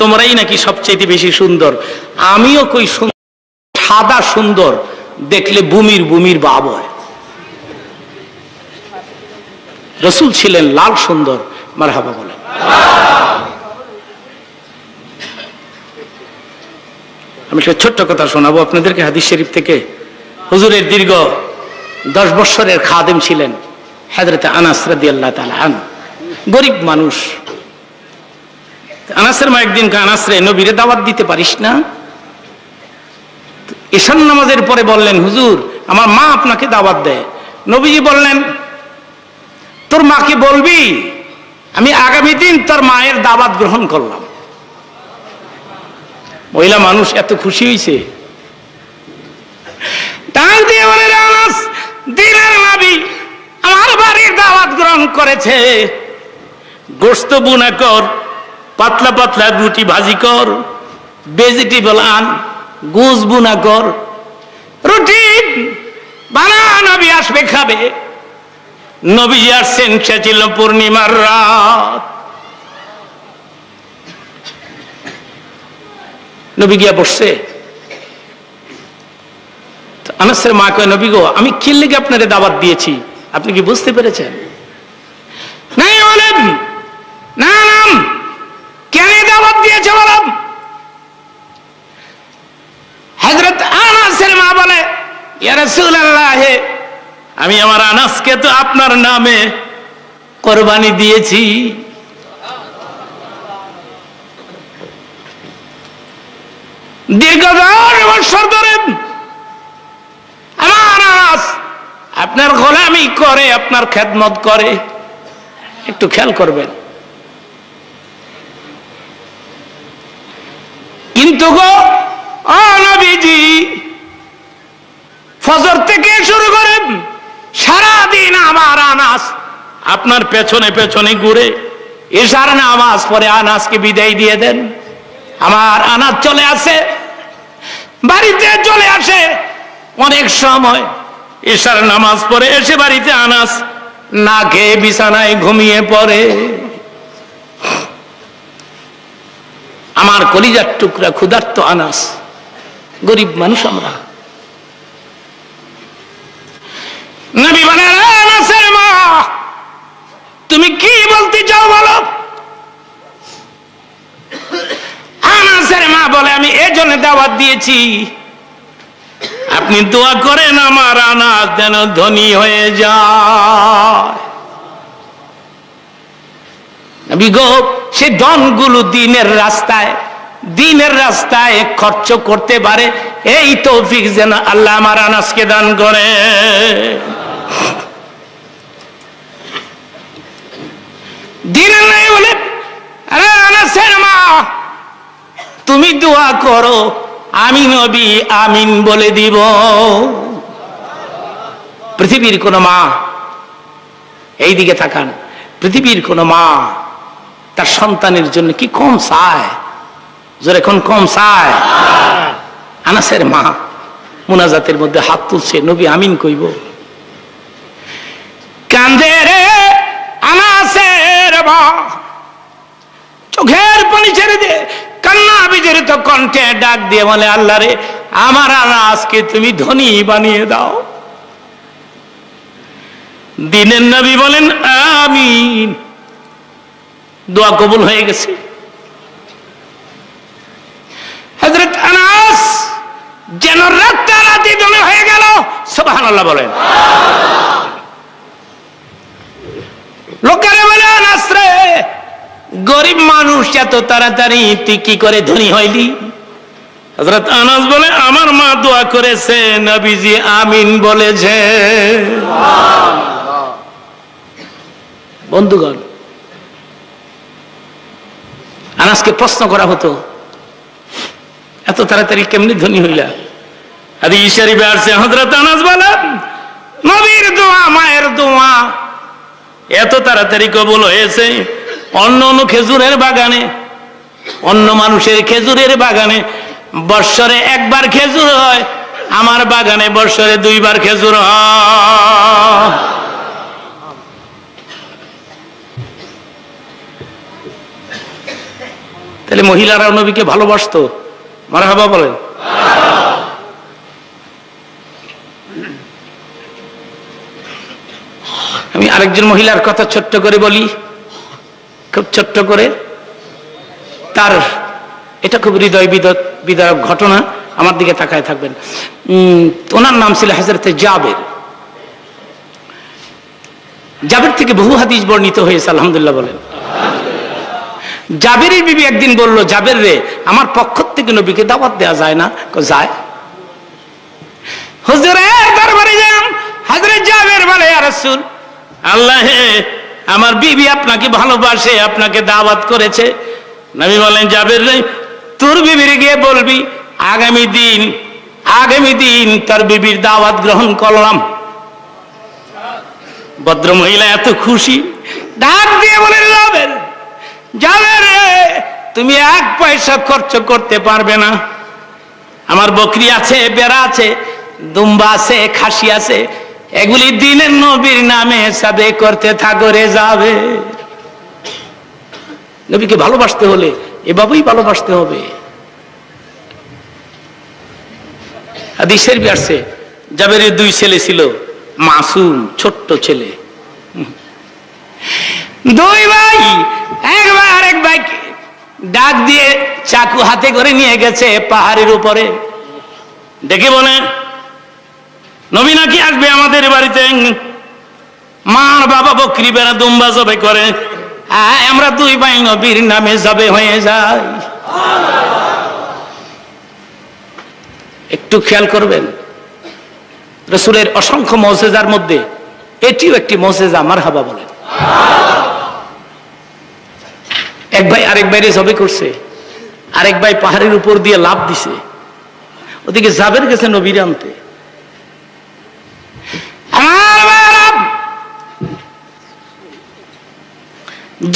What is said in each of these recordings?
তোমরাই নাকি সবচেয়ে বেশি সুন্দর। আমিও কই সাদা সুন্দর, দেখলে বুমির ভাব হয়। রাসূল ছিলেন লাল সুন্দর। মারহাবা বলেন। আমি একটা ছোট্ট কথা শোনাবো আপনাদেরকে হাদিস শরীফ থেকে। হুজুরের দীর্ঘ 10 বছরের খাদেম ছিলেন হযরত আনাস রাদিয়াল্লাহু তাআলা আনহু। গরিব মানুষ। আনাসের মা একদিন আনাস রে, নবীরে দাওয়াত দিতে পারিস না? ঈশান নামাজের পরে বললেন, হুজুর আমার মা আপনাকে দাওয়াত দেয়। নবীজি বললেন, তোর মাকে বলবি আমি আগামী দিন তোর মায়ের দাওয়াত গ্রহণ করলাম। মহিলা মানুষ এত খুশি হয়েছে, টান দিয়ে বলে, আনাস দিনের নবী আমার বাড়ির দাওয়াত গ্রহণ করেছে, গোশত বুনা কর, পাতলা পাতলা রুটি ভাজি কর, ভেজিটেবল আন, গোশ বুনা কর, রুটি বানা, নবী আসবে খাবে। নবীজি আসছেন, সে ছিল পূর্ণিমার রাত। নবী গিয়া বসছে। আনাসের মা কয়, নবী গো আমি কি লেগে আপনারে দাওয়াত দিয়েছি আপনি কি বুঝতে পেরেছেন? নাই বলেন, না নাম কেন দাওয়াত দিয়েছে বলেন? হযরত আনাসের মা বলে, ইয়া রাসূলুল্লাহ আমি আমার আনাসকে তো আপনার নামে কোরবানি দিয়েছি। দীর্ঘ 10 বছর ধরে আমার আনাস আপনার গোলামি করে, আপনার খেদমত করে, একটু খেয়াল করবেন। কিন্তু গো ও নবীজি, ফজর থেকে শুরু করেন সারাদিন আমার আনাস আপনার পেছনে পেছনে ঘুরে, এশার নামাজ পরে আনাসকে বিদায় দিয়ে দেন। আমার আনাস চলে আসে, বাড়িতে চলে আসে, অনেক সময় এশার নামাজ পড়ে এসে বাড়িতে আনাস না খেয়ে বিছানায় ঘুমিয়ে পড়ে। আমার কলিজার টুকরা ক্ষুধার্ত আনাস, গরিব মানুষ আমরা। নবী বলেন, আনাসের মা তুমি কি বলতে চাও বলো? আনাসের মা বলে, আমি এজন্য দাওয়াত দিয়েছি আপনি দোয়া করেন আমার আনাস যেন ধনী হয়ে যায়। নবী গো সে ধনগুলো দিনের রাস্তায় খরচ করতে পারে, এই তৌফিক যেন আল্লাহ আমার আনাসকে দান করে। দিনের নাই বলে, আরে আনাসের মা তুমি দোয়া করো, আমি নবী আমিন বলে দিব। পৃথিবীর কোন মা, এই দিকে তাকান, পৃথিবীর কোন মা তার সন্তানের জন্য কি কম চায়? জোরে কোন কম চায়? আনাসের মা মুনাজাতের মধ্যে হাত তুলছে, নবী আমিন কইব। কান্দে রে আনাসের মা, চোখের পানি ছেড়ে দিয়ে কান্না বিজড়িত কণ্ঠে ডাক দিয়ে বলে, আল্লাহ রে আমার আনাসকে তুমি ধনী বানিয়ে দাও। দিনের নবী বলেন আমিন, দোয়া কবুল হয়ে গেছে। হযরত আনাস যেন রাতারাতি ধনী হয়ে গেল। সুবহানাল্লাহ বলেন। লোকেরা বলে, আনাস রে গরিব মানুষ এত তাড়াতাড়ি তুই কি করে ধনী হইলি? হযরত আনাস বলে, আমার মা দোয়া করেছে, নবীজি আমিন বলেছে। বন্ধুগণ, আনাসকে প্রশ্ন করা হতো, এত তাড়াতাড়ি কেমনি ধনী হইলা? হাদিস শরীফে আছে, হযরত আনাস বলেন, নবীর দোয়া মায়ের দোয়া এত তাড়াতাড়ি কবুল হয়েছে। অন্য খেজুরের বাগানে, অন্য মানুষের খেজুরের বাগানে বৎসরে একবার খেজুর হয়, আমার বাগানে বৎসরে 2 বার খেজুর হয়। তাহলে মহিলারাও নবীকে ভালোবাসতো। মারহাবা বলেন। আমি আরেকজন মহিলার কথা ছোট্ট করে বলি, খুব ছোট্ট করে। তার এটা খুব হৃদয় বিদারক ঘটনা, আমার দিকে তাকায় থাকবেন। ওনার নাম ছিল হযরতে জাবের। জাবের থেকে বহু হাদিস বর্ণিত হয়েছে, আলহামদুলিল্লাহ বলেন। জাবেরের বিবি একদিন বলল, জাবের রে, আমার পক্ষ থেকে নবীকে দাওয়াত দেওয়া যায় না? যায়। হুজুরের দরবারে যান। হযরত জাবের বলে, ইয়া রাসূল আল্লাহ, আমার বিবি আপনাকে ভালোবাসে, আপনাকে দাওয়াত করেছে। নবী বলেন, জাবের রে, তোর বিবির গিয়ে বলবি আগামী দিন তার বিবির দাওয়াত গ্রহণ করলাম। ভদ্র মহিলা এত খুশি, ডাক দিয়ে বলে, জাবের রে, তুমি 1 পয়সা খরচ করতে পারবে না। আমার বকরি আছে, বেড়া আছে, দুম্বা আছে, খাসি আছে, এগুলি দিনের নবীর নামে সাবে করতে থাকো রে যাবে। নবীকে ভালোবাসতে হলে এভাবেই ভালোবাসতে হবে। হাদিসের আসছে, জাবেরের 2 ছেলে ছিল, মাসুম ছোট্ট ছেলে। 2 ভাই, এক ভাই ডাক দিয়ে চাকু হাতে করে নিয়ে গেছে পাহাড়ের উপরে। ডেকে বলে, নবী নাকি আসবে আমাদের বাড়িতে, মার বাবা বকরি বেড়া দুম্বা জবে করে, আমরা 2 ভাই নবীর নামে জবে হয়ে যাই। একটু খেয়াল করবেন, রাসূলের অসংখ্য মুজিজার মধ্যে এটিও একটি মুজিজা। মারহাবা বলেন। এক ভাই আরেক ভাইরে জবে করছে, আরেক ভাই পাহাড়ের উপর দিয়ে লাফ দিছে, ওদিকে জাবের গেছে নবীর আনতে।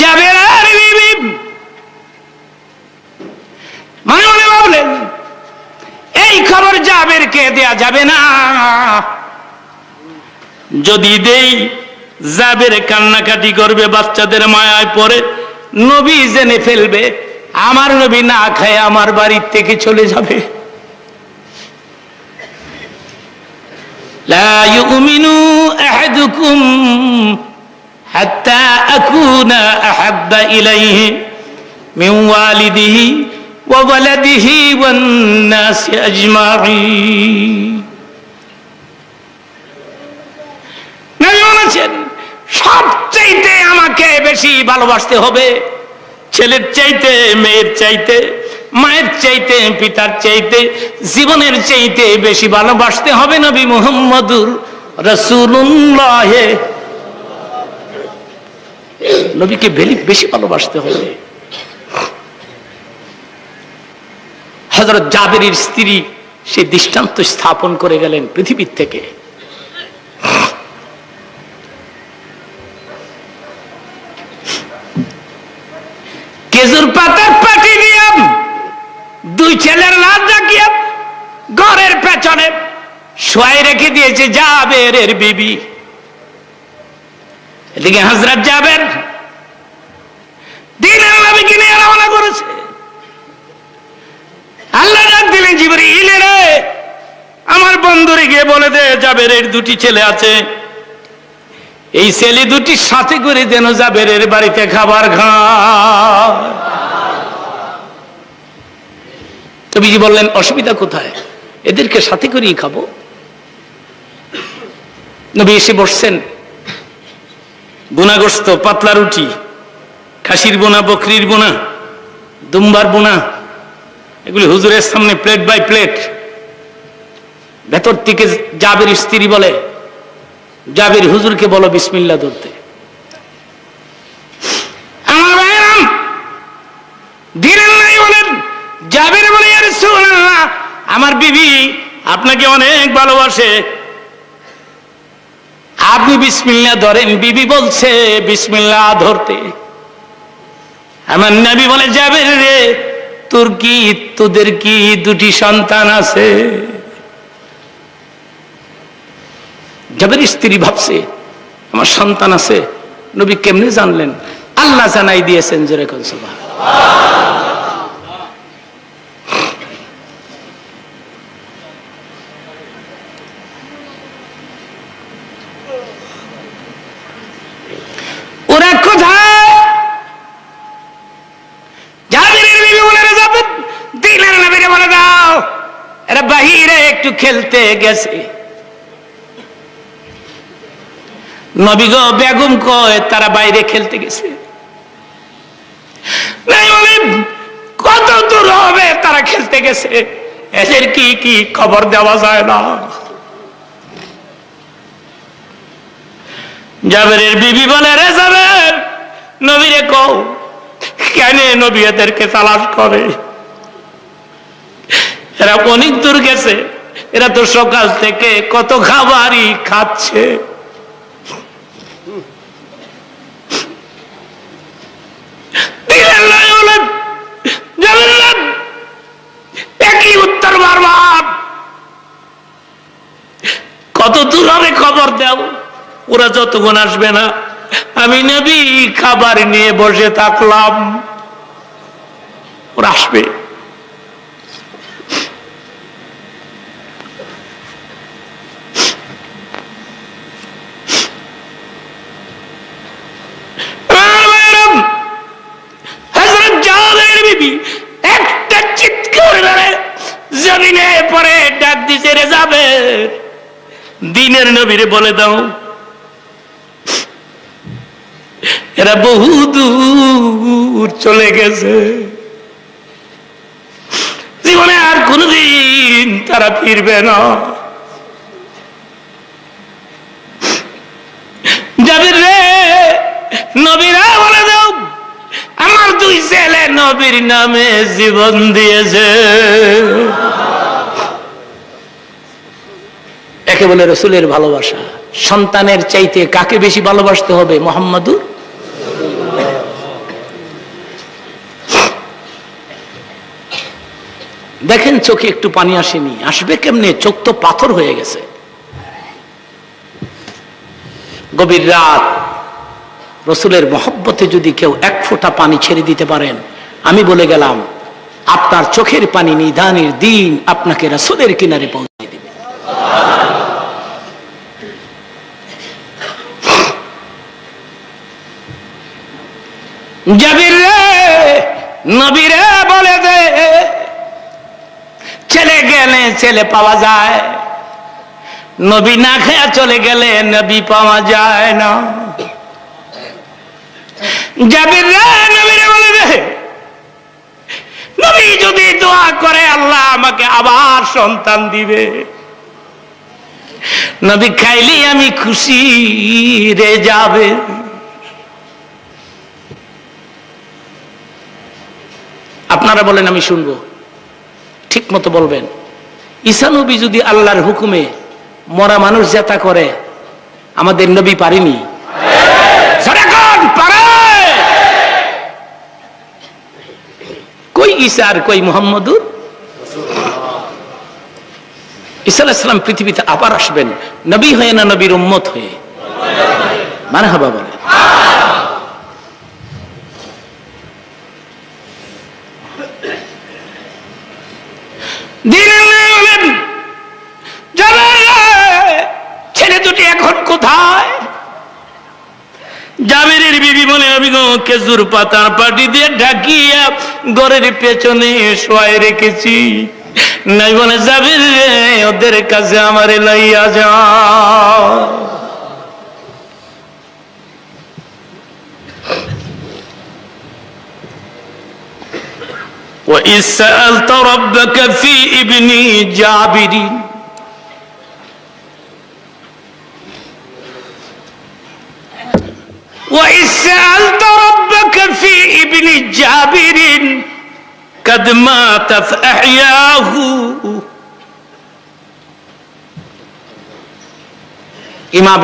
জাবেরের বিবি মনে মনে ভাবলেন, এই খবর জাবেরকে দেয়া যাবে না, যদি দেই জাবের কান্নাকাটি করবে, বাচ্চাদের মায়ায় পড়ে নবী জেনে ফেলবে, আমার নবী না খায় আমার বাড়ির থেকে চলে যাবে। লা ইউমিনু আহাদুকুম হাত্তা আকুনা আহাব্বা ইলাইহি মিন ওয়ালিদিহি ওয়া ওয়ালাদিহি ওয়ান নাসি আজমাইন। নবী বলেছেন, সবচাইতে আমাকে বেশি ভালোবাসতে হবে, ছেলের চাইতে, মেয়ের চাইতে, মায়ের চাইতে, পিতার চাইতে, জীবনের চাইতে বেশি ভালোবাসতে হবে নবী মুহাম্মদুর রাসূলুল্লাহ। নবীকে বেশি ভালোবাসতে হবে। হযরত জাবেরের স্ত্রী সে দৃষ্টান্ত স্থাপন করে গেলেন পৃথিবীর থেকে। খেজুর পাতার পাটি দিয়ে 2 ছেলের লাশ রাখিয়া ঘরের পেছনে শোয়াই রেখে দিয়েছে জাবেরের বিবি। এদিকে হযরত জাবের দ্বীনের নবীকে নিয়ে রওনা করেছে। আল্লাহ ডাক দিলেন, জিবরীল রে, আমার বন্ধুরে গিয়ে বলে দে জাবেরের 2টি ছেলে আছে, এই ছেলে 2টির সাথে করে যেন জাবেরের বাড়িতে খাবার খায়। নবীজি বললেন, অসুবিধা কোথায়, এদেরকে সাথে করেই খাবো। নবী এসে বসছেন, বুনাগ্রস্ত পাতলা রুটি, খাসির বোনা, বকরির বোনা, দুম্বার বোনা, এগুলি হুজুরের সামনে প্লেট বাই প্লেট। ভেতর থেকে জাবের স্ত্রী বলে, জাবের হুজুরকে বলো বিসমিল্লাহ ধরতে। আমার ভাইরাম ধীরেন নাই বলেন। জাবের বলে, ইয়া রাসূলুল্লাহ, আমার বিবি আপনাকে অনেক ভালোবাসে, আপনি বিসমিল্লাহ ধরেন। বিবি বলছে বিসমিল্লাহ ধরতে। আমার নবী বলে, জাবের রে, তোদের কি 2টি সন্তান আছে? জাবের স্ত্রী ভাবছে আমার সন্তান আছে। নবী কেমনে জানলেন? আল্লাহ জানাই দিয়েছেন। যেরকম সুবহানাল্লাহ। এরা বাহিরে একটু খেলতে গেছে। নবী গো বেগম কয় তারা বাইরে খেলতে গেছে। কত দূর হবে তারা খেলতে গেছে, এদের কি কি খবর দেওয়া যায় না। জাবেরের বিবি বলে, রে জাবের, নবীরে কও কেন নবী এদেরকে তালাশ করে? এরা অনেক দূর গেছে, এরা তো সকাল থেকে কত খাবারই খাচ্ছে। একই উত্তর বারবার, কত দূর হবে খবর দাও, ওরা যতক্ষণ আসবে না আমি নবী খাবার নিয়ে বসে থাকলাম, ওরা আসবে। একটা চিৎকার করে জমিনে পরে ডাক দিছে, রে যাবে দিনের নবীরে বলে দাও এরা বহু দূর চলে গেছে, জীবনে আর কোনদিন তারা ফিরবে না। জাবির রে, নবীরা বলে দাও আমার দুই ছেলে নবীর নামে জীবন দিয়েছে। একে বলে রসুলের ভালোবাসা। সন্তানের চাইতে কাকে বেশি ভালোবাসতে হবে? মুহাম্মাদুর। দেখেন চোখে একটু পানি আসেনি, আসবে কেমনে? চোখ তো পাথর হয়ে গেছে। গভীর রাত, রসুলের মহব্বতে যদি কেউ এক ফোঁটা পানি ছেড়ে দিতে পারেন, আমি বলে গেলাম আপনার চোখের পানি নিদানের দিন আপনাকে রসুলের কিনারে পৌঁছে দিবে। জাবির রে, নবীরে বলে দে ছেলে গেলে ছেলে পাওয়া যায়, নবী না খেয়া চলে গেলে নবী পাওয়া যায় না। জাবির রে, নবীরে বলে দে নবী যদি দোয়া করে আল্লাহ আমাকে আবার সন্তান দিবে, নবী খাইলি আমি খুশি রে যাবে। আপনারা বলেন আমি শুনবো, ঠিক মতো বলবেন। ঈসা নবী যদি আল্লাহর হুকুমে মরা মানুষ জেতা করে, আমাদের নবী পারেনি? কই ঈসা আর কই মুহাম্মদুর? ঈসা আলাইহিস সালাম পৃথিবীতে আবার আসবেন, নবী হয়ে না নবীর উম্মত হয়ে? মারহাবা বলে। ছেলে দুটি এখন কোথায়? জাবেরের বিবি বলে, আমি খেজুর পাতার পাটি দিয়ে ঢাকিয়া ঘরের পেছনে শোয়াই রেখেছি। নাই বলে, জাবের রে ওদের কাছে আমারে লইয়া যাও। وَإِذْ سَأَلْتَ رَبَّكَ فِي ابْنِ جَابِرٍ وَإِذْ سَأَلْتَ رَبَّكَ فِي ابْنِ جَابِرٍ قَدْ مَاتَ فَأَحْيَاهُ। ইমাম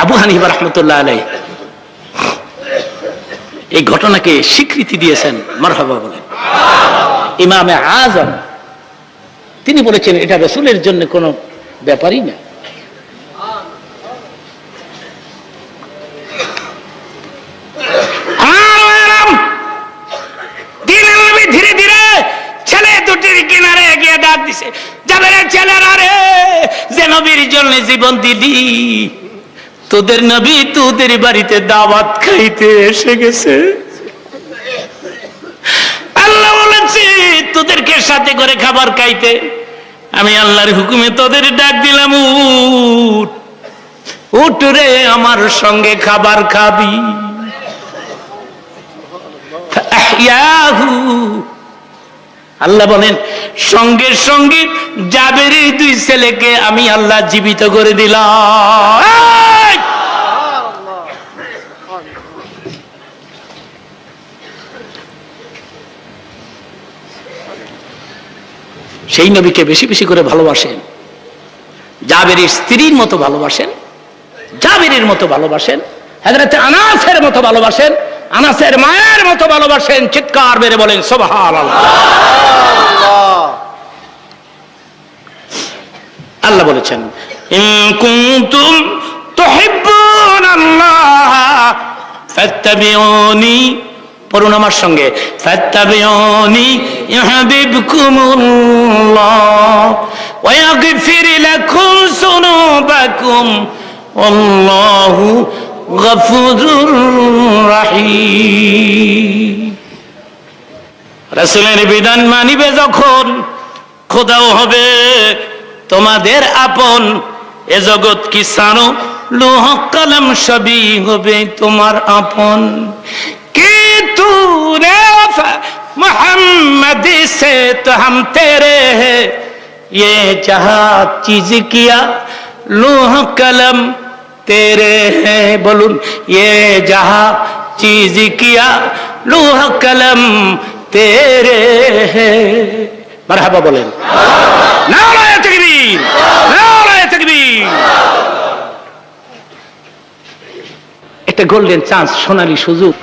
আবু হানিফা রাহমাতুল্লাহ আলাইহি এই ঘটনাকে স্বীকৃতি দিয়েছেন, মারহাবা বলেন। ইমামে আজম তিনি বলেছেন এটা রাসূলের জন্য কোনো ব্যাপারই না। ধীরে ধীরে ছেলে দুটির কিনারে গিয়ে ডাক দিছে, যাবে রে ছেলেরা রে, যে নবীর জন্য জীবন দিলি, তোদের নবী তোদের বাড়িতে দাওয়াত খাইতে এসে গেছে। আল্লাহ বলেছে তোদেরকে সাথে করে খাবার খাইতে, আমি আল্লাহর হুকুমে তোদের ডাক দিলাম, উঠ উঠ রে, আমার সঙ্গে খাবার খাবি। আল্লাহ বলেন সঙ্গে সঙ্গে জাবেরের দুই ছেলেকে আমি আল্লাহ জীবিত করে দিলাম। সেই নবীকে বেশি বেশি করে ভালোবাসেন, জাবেরের স্ত্রীর মতো ভালোবাসেন, জাবেরের মতো ভালোবাসেন, হযরত আনাসের মতো ভালোবাসেন, আনাসের মায়ের মতো ভালোবাসেন। চিৎকার মেরে বলেন সুবহানাল্লাহ। আল্লাহ বলেছেন ইন কুনতুম তুহিব্বুনাল্লাহ ফাত্তাবিউনি, পড়ুন আমার সঙ্গে, ফাত্তাবিউনি ইউহিব্বুকুমুল্লাহ ওয়া ইয়াগফির লাকুম যুনুবাকুম আল্লাহু গফুরুর রহিম। রাসূলের বিধান মানিবে যখন, খোদাও হবে তোমাদের আপন। এ জগৎ কি সানো, লোহ কলম সবই হবে তোমার আপন। কি তূনে মোহাম্মদ সে তো হাম তেরে हैं, ये जहां चीज किया लोह कलम तेरे हैं। বলুন ये जहां चीज किया लोह कलम तेरे हैं। মারহাবা বলেন, নারায়ে তাকবীর, নারায়ে তাকবীর। একটা গোল্ডেন চান্স, সোনালী সুযোগ।